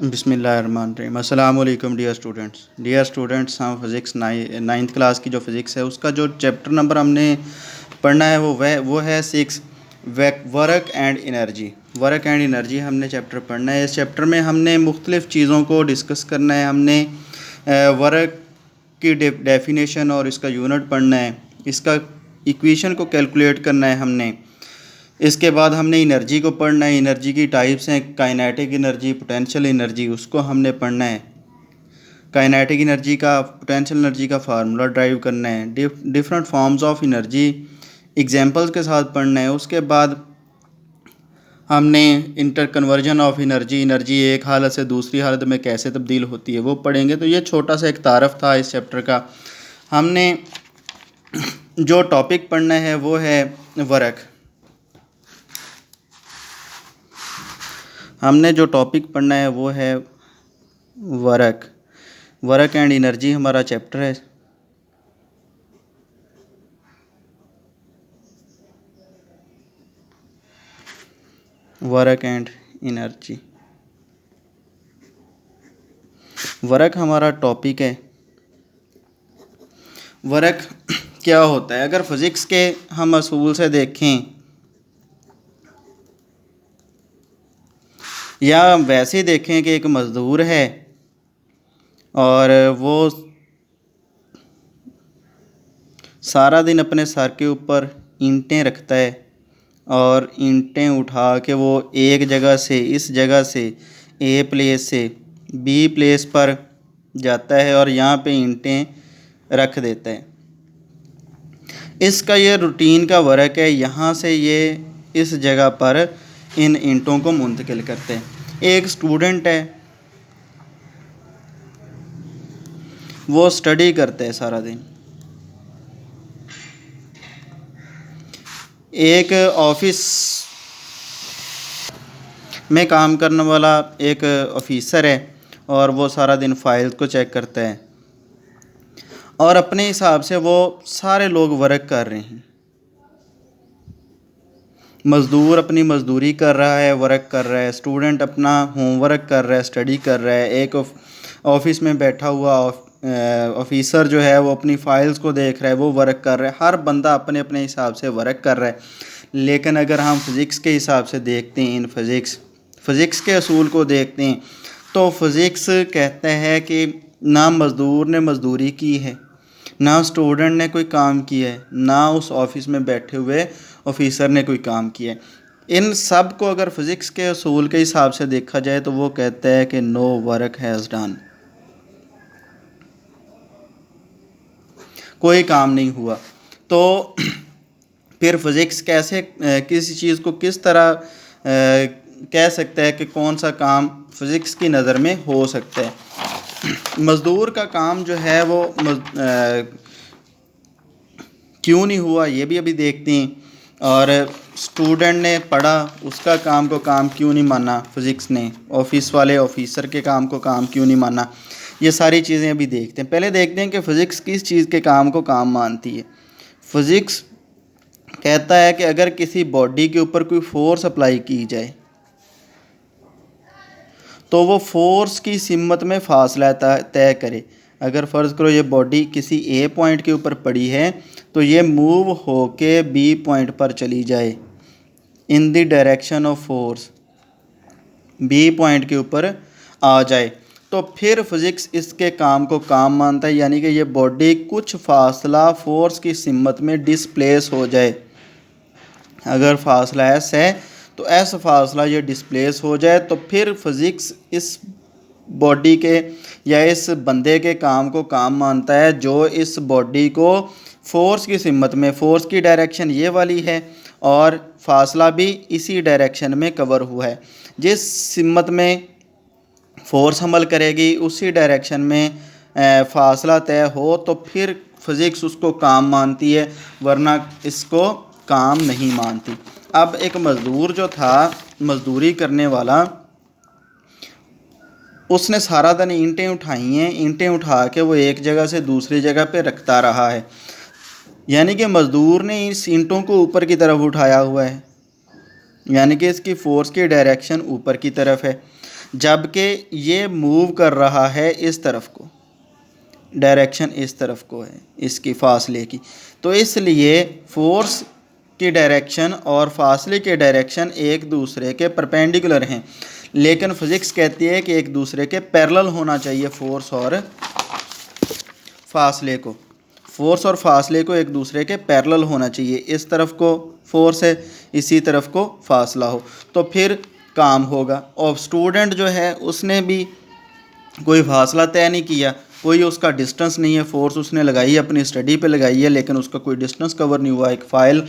बिस्मिल्लाहिर्रहमानिर्रहीम। अस्सलाम वालेकुम डियर स्टूडेंट्स, हम फिज़िक्स नाइन्थ क्लास की जो फ़िज़िक्स है उसका जो चैप्टर नंबर हमने पढ़ना है वो है 6 वर्क एंड एनर्जी हमने चैप्टर पढ़ना है। इस चैप्टर में हमने मुख्तलिफ़ चीज़ों को डिस्कस करना है। हमने वर्क की डेफिनेशन और इसका यूनिट पढ़ना है, इसका इक्वेशन को कैलकुलेट करना है हमने। इसके बाद हमने एनर्जी को पढ़ना है। एनर्जी की टाइप्स हैं काइनेटिक एनर्जी, पोटेंशियल एनर्जी, उसको हमने पढ़ना है। काइनेटिक एनर्जी का, पोटेंशियल एनर्जी का फार्मूला ड्राइव करना है। Different forms of energy examples के साथ पढ़ना है। उसके बाद हमने इंटर कन्वर्जन ऑफ एनर्जी एक हालत से दूसरी हालत में कैसे तब्दील होती है वो पढ़ेंगे। तो ये छोटा सा एक तारफ़ था इस चैप्टर का। हमने जो टॉपिक पढ़ना है वो है वर्क। हमने जो टॉपिक पढ़ना है वो है वर्क एंड एनर्जी हमारा चैप्टर है। वर्क एंड एनर्जी, वर्क हमारा टॉपिक है। वर्क क्या होता है? अगर फिज़िक्स के हम असूल से देखें या वैसे ही देखें कि एक मज़दूर है और वो सारा दिन अपने सर के ऊपर ईंटें रखता है और ईंटें उठा के वो एक जगह से, इस जगह से ए प्लेस से बी प्लेस पर जाता है और यहाँ पे ईंटें रख देता है। इसका ये रूटीन का वर्क है। यहाँ से ये इस जगह पर इन ईंटों को मुंतकिल करते हैं। एक स्टूडेंट है, वो स्टडी करता है सारा दिन। एक ऑफिस में काम करने वाला एक ऑफिसर है और वो सारा दिन फाइल को चेक करता है और अपने हिसाब से वो सारे लोग वर्क कर रहे हैं। मज़दूर अपनी मज़दूरी कर रहा है, वर्क कर रहा है। स्टूडेंट अपना होमवर्क कर रहा है, स्टडी कर रहा है। एक ऑफिस में बैठा हुआ ऑफिसर जो है वो अपनी फ़ाइल्स को देख रहा है, वो वर्क कर रहा है। हर बंदा अपने अपने हिसाब से वर्क कर रहा है। लेकिन अगर हम फिज़िक्स के हिसाब से देखते हैं, इन फ़िज़िक्स के असूल को देखते हैं तो फ़िज़िक्स कहता है कि ना मज़दूर ने मज़दूरी की है, ना स्टूडेंट ने कोई काम किया है, ना उस ऑफिस में बैठे हुए ऑफिसर ने कोई काम किया है। इन सब को अगर फ़िज़िक्स के असूल के हिसाब से देखा जाए तो वो कहता है कि नो वर्क हैज़ डन, कोई काम नहीं हुआ। तो फिर फ़िज़िक्स कैसे किसी चीज़ को किस तरह कह सकता है कि कौन सा काम फ़िज़िक्स की नज़र में हो सकता है? मज़दूर का काम जो है वो क्यों नहीं हुआ ये भी अभी देखते हैं। और स्टूडेंट ने पढ़ा, उसका काम को काम क्यों नहीं माना फ़िज़िक्स ने, ऑफिस वाले ऑफिसर के काम को काम क्यों नहीं माना, ये सारी चीज़ें अभी देखते हैं। पहले देखते हैं कि फ़िज़िक्स किस चीज़ के काम को काम मानती है। फ़िज़िक्स कहता है कि अगर किसी बॉडी के ऊपर कोई फोर्स अप्लाई की जाए तो वो फोर्स की सिमत में फासला तय करे। अगर फ़र्ज़ करो ये बॉडी किसी ए पॉइंट के ऊपर पड़ी है तो ये मूव होके बी पॉइंट पर चली जाए in the direction of force, B point के ऊपर आ जाए, तो फिर फ़िज़िक्स इसके काम को काम मानता है। यानी कि ये बॉडी कुछ फासला फोर्स की सिमत में डिस्प्लेस हो जाए। अगर फासला एस है तो एस फासला ये डिस्प्लेस हो जाए तो फिर फ़िज़िक्स इस बॉडी के या इस बंदे के काम को काम मानता है जो इस बॉडी को फोर्स की सिमत में, फोर्स की डायरेक्शन ये वाली है और फासला भी इसी डायरेक्शन में कवर हुआ है। जिस सिमत में फोर्स हमल करेगी उसी डायरेक्शन में फासला तय हो तो फिर फ़िज़िक्स उसको काम मानती है, वरना इसको काम नहीं मानती। अब एक मज़दूर जो था, मज़दूरी करने वाला, उसने सारा दिन ईंटें उठाई हैं। ईंटें उठा के वो एक जगह से दूसरी जगह पे रखता रहा है। यानी कि मज़दूर ने इस ईंटों को ऊपर की तरफ उठाया हुआ है, यानी कि इसकी फ़ोर्स की डायरेक्शन ऊपर की तरफ है। जबकि ये मूव कर रहा है इस तरफ को, डायरेक्शन इस तरफ को है इसकी फासले की। तो इसलिए फोर्स की डायरेक्शन और फासले के डायरेक्शन एक दूसरे के परपेंडिकुलर हैं, लेकिन फिज़िक्स कहती है कि एक दूसरे के पैरेलल होना चाहिए फोर्स और फासले को। फोर्स और फासले को एक दूसरे के पैरेलल होना चाहिए, इस तरफ को फोर्स है, इसी तरफ को फासला हो, तो फिर काम होगा। और स्टूडेंट जो है उसने भी कोई फासला तय नहीं किया, कोई उसका डिस्टेंस नहीं है, फोर्स उसने लगाई है अपनी स्टडी पे लगाई है, लेकिन उसका कोई डिस्टेंस कवर नहीं हुआ। एक फ़ाइल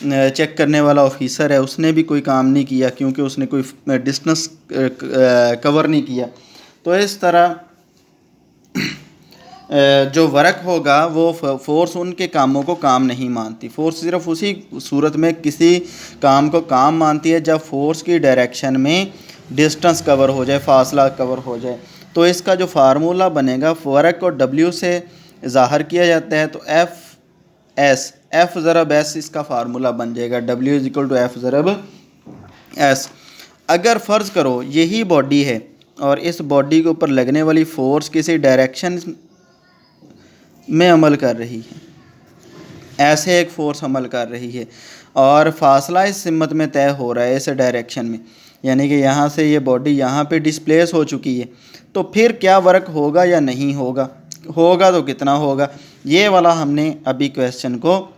चेक करने वाला ऑफिसर है, उसने भी कोई काम नहीं किया क्योंकि उसने कोई डिस्टेंस कवर नहीं किया। तो इस तरह जो वर्क होगा वो फोर्स उनके कामों को काम नहीं मानती। फोर्स सिर्फ उसी सूरत में किसी काम को काम मानती है जब फोर्स की डायरेक्शन में डिस्टेंस कवर हो जाए, फासला कवर हो जाए। तो इसका जो फार्मूला बनेगा, वर्क को W से ज़ाहिर किया जाता है, तो F ज़रब S इसका फार्मूला बन जाएगा, W = F ज़रब S। अगर फ़र्ज़ करो यही बॉडी है और इस बॉडी के ऊपर लगने वाली फ़ोर्स किसी डायरेक्शन में अमल कर रही है, ऐसे एक फ़ोर्स अमल कर रही है और फासला इस सिमत में तय हो रहा है इस डायरेक्शन में, यानी कि यहाँ से ये बॉडी यहाँ पे डिस्प्लेस हो चुकी है, तो फिर क्या वर्क होगा या नहीं होगा, होगा तो कितना होगा, ये वाला हमने अभी क्वेश्चन को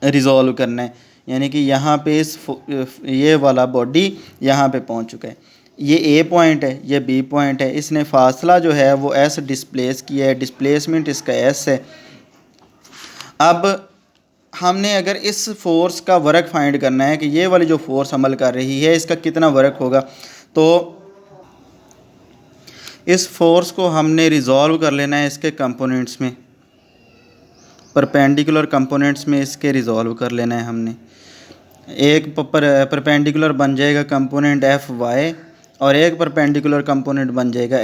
रिज़ॉल्व करना है। यानी कि यहाँ पे ये वाला बॉडी यहाँ पे पहुँच चुका है, ये A पॉइंट है, ये B पॉइंट है, इसने फासला जो है वो S डिस्प्लेस किया है, डिस्प्लेसमेंट इसका S है। अब हमने अगर इस फोर्स का वर्क फाइंड करना है कि ये वाली जो फोर्स अमल कर रही है इसका कितना वर्क होगा, तो इस फोर्स को हमने रिज़ॉल्व कर लेना है इसके कंपोनेंट्स में, परपेंडिकुलर कंपोनेंट्स में इसके रिज़ॉल्व कर लेना है हमने। एक परपेंडिकुलर बन जाएगा कंपोनेंट Fy और एक परपेंडिकुलर कंपोनेंट बन जाएगा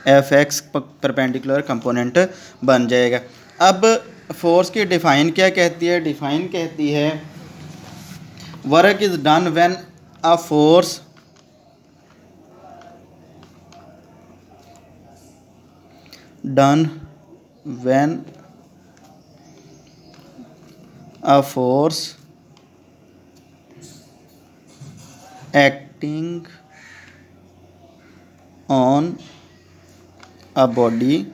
Fx परपेंडिकुलर कंपोनेंट बन जाएगा। अब फोर्स की डिफ़ाइन क्या कहती है? डिफ़ाइन कहती है work is done when a force acting on a body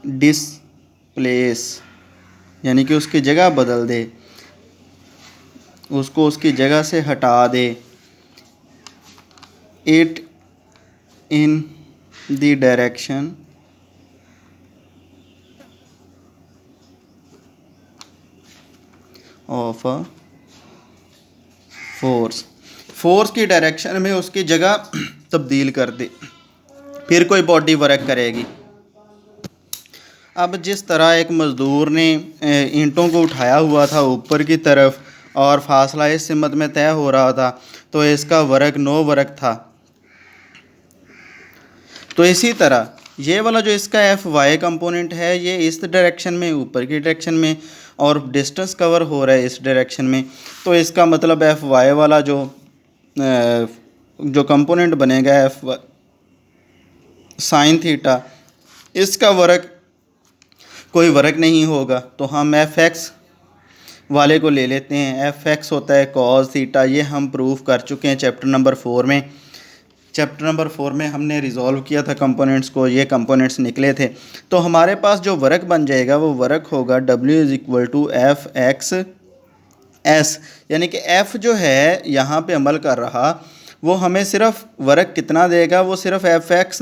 displace, यानी कि उसकी जगह बदल दे, उसको उसकी जगह से हटा दे, it in the direction of a force की डायरेक्शन में उसकी जगह तब्दील कर दे, फिर कोई बॉडी वर्क करेगी। अब जिस तरह एक मज़दूर ने ईंटों को उठाया हुआ था ऊपर की तरफ और फासला इस सिमत में तय हो रहा था, तो इसका वर्क नो वर्क था। तो इसी तरह ये वाला जो इसका Fy कंपोनेंट है ये इस डायरेक्शन में, ऊपर की डायरेक्शन में, और डिस्टेंस कवर हो रहा है इस डायरेक्शन में, तो इसका मतलब Fy वाला जो कंपोनेंट बनेगा F साइन थीटा, इसका वर्क कोई वर्क नहीं होगा। तो हम Fx वाले को ले लेते हैं, Fx होता है कॉस थीटा। ये हम प्रूफ कर चुके हैं चैप्टर नंबर 4 में। चैप्टर नंबर 4 में हमने रिज़ॉल्व किया था कंपोनेंट्स को, ये कंपोनेंट्स निकले थे। तो हमारे पास जो वर्क बन जाएगा वो वर्क होगा W = Fx S, यानी कि F जो है यहाँ पे अमल कर रहा वो हमें सिर्फ वर्क कितना देगा, वो सिर्फ Fx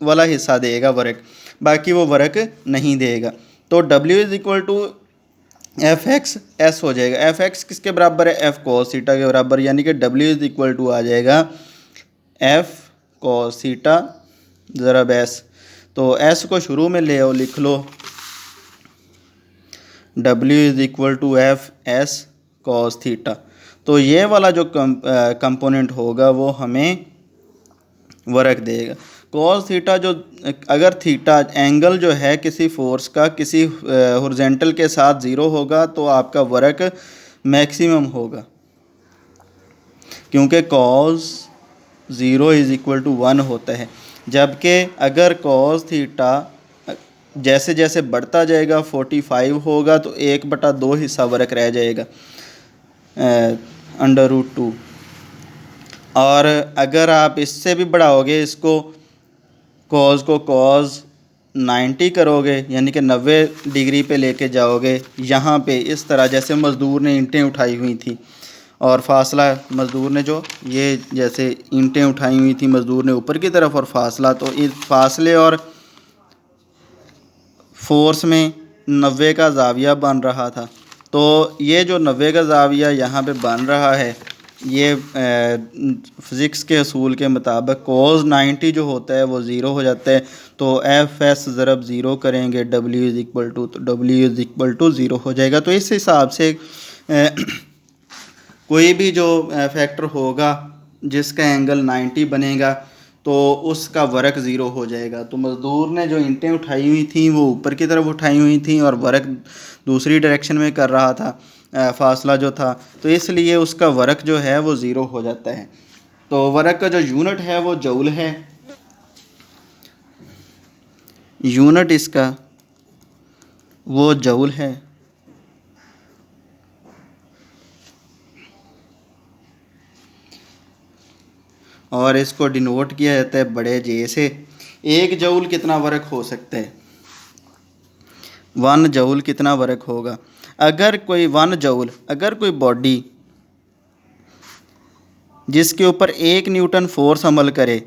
वाला हिस्सा देगा वर्क, बाकी वो वर्क नहीं देगा। तो W = Fx S हो जाएगा। Fx किसके बराबर है? F cos थीटा के बराबर, यानी कि W = आ जाएगा F cos थीटा ज़रब S। तो S को शुरू में ले आओ, लिख लो W = F S cos theta. तो ये वाला जो कंपोनेंट होगा वो हमें वर्क देगा। कॉस थीटा जो, अगर थीटा एंगल जो है किसी फोर्स का किसी हॉरिजॉन्टल के साथ ज़ीरो होगा तो आपका वर्क मैक्सिमम होगा, क्योंकि कॉस 0 इज़ इक्वल टू 1 होता है। जबकि अगर कॉस थीटा जैसे जैसे बढ़ता जाएगा 45 होगा तो 1/2 हिस्सा वर्क रह जाएगा √2। और अगर आप इससे भी बढ़ाओगे इसको, कॉस को कॉस 90 करोगे, यानी कि 90 डिग्री पे लेके जाओगे, यहाँ पे इस तरह जैसे मज़दूर ने ईंटें उठाई हुई थी और फासला मज़दूर ने जो ये जैसे ईंटें उठाई हुई थी मज़दूर ने ऊपर की तरफ और फासला, तो इस फासले और फोर्स में 90 का ज़ाविया बन रहा था। तो ये जो 90 का ज़ाविया यहाँ पे बन रहा है, ये फ़िज़िक्स के असूल के मुताबिक cos 90 जो होता है वो ज़ीरो हो जाता है। तो Fs ज़रब ज़ीरो करेंगे W इज़ इक्वल टू, तो W is equal to zero हो जाएगा। तो इस हिसाब से कोई भी जो फैक्टर होगा जिसका एंगल 90 बनेगा तो उसका वर्क ज़ीरो हो जाएगा। तो मज़दूर ने जो ईंटें उठाई हुई थी वो ऊपर की तरफ उठाई हुई थी और वर्क दूसरी डायरेक्शन में कर रहा था, फासला जो था, तो इसलिए उसका वर्क जो है वो ज़ीरो हो जाता है। तो वर्क का जो यूनिट है वो जूल है, यूनिट इसका वो जूल है। और इसको डिनोट किया जाता है बड़े जे से। 1 जूल कितना वर्क हो सकता है, 1 जूल कितना वर्क होगा। अगर कोई 1 जूल, अगर कोई बॉडी जिसके ऊपर 1 न्यूटन फोर्स अमल करे,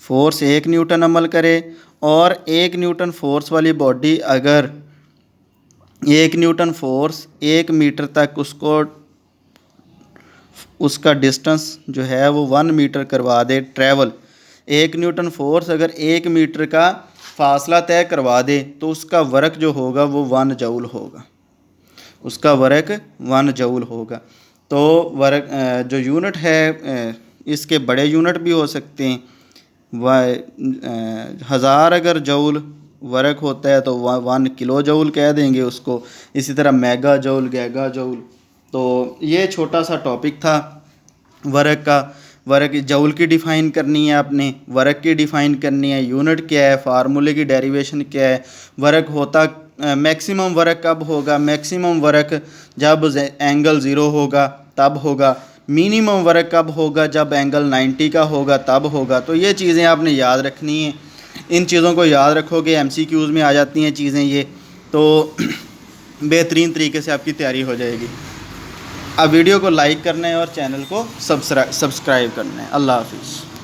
फोर्स 1 न्यूटन अमल करे, और 1 न्यूटन फोर्स वाली बॉडी अगर 1 न्यूटन फोर्स 1 मीटर तक उसका डिस्टेंस जो है वो 1 मीटर करवा दे ट्रैवल, 1 न्यूटन फोर्स अगर 1 मीटर का फासला तय करवा दे तो उसका वर्क जो होगा वो 1 जूल होगा, उसका वर्क 1 जूल होगा। तो वर्क जो यूनिट है इसके बड़े यूनिट भी हो सकते हैं। 1000 अगर जूल वर्क होता है तो 1 किलो जूल कह देंगे उसको। इसी तरह मेगा जूल, गैगा जूल। तो ये छोटा सा टॉपिक था वर्क का। वर्क जूल की डिफ़ाइन करनी है आपने, वर्क की डिफ़ाइन करनी है, यूनिट क्या है, फार्मूले की डेरिवेशन क्या है, वर्क होता मैक्सिमम वर्क कब होगा, मैक्सिमम वर्क जब एंगल 0 होगा तब होगा, मिनिमम वर्क कब होगा, जब एंगल 90 का होगा तब होगा। तो ये चीज़ें आपने याद रखनी है, इन चीज़ों को याद रखोगे MCQs में आ जाती हैं चीज़ें ये, तो बेहतरीन तरीके से आपकी तैयारी हो जाएगी। अब वीडियो को लाइक करना है और चैनल को सब्सक्राइब करना है। अल्लाह हाफिज़।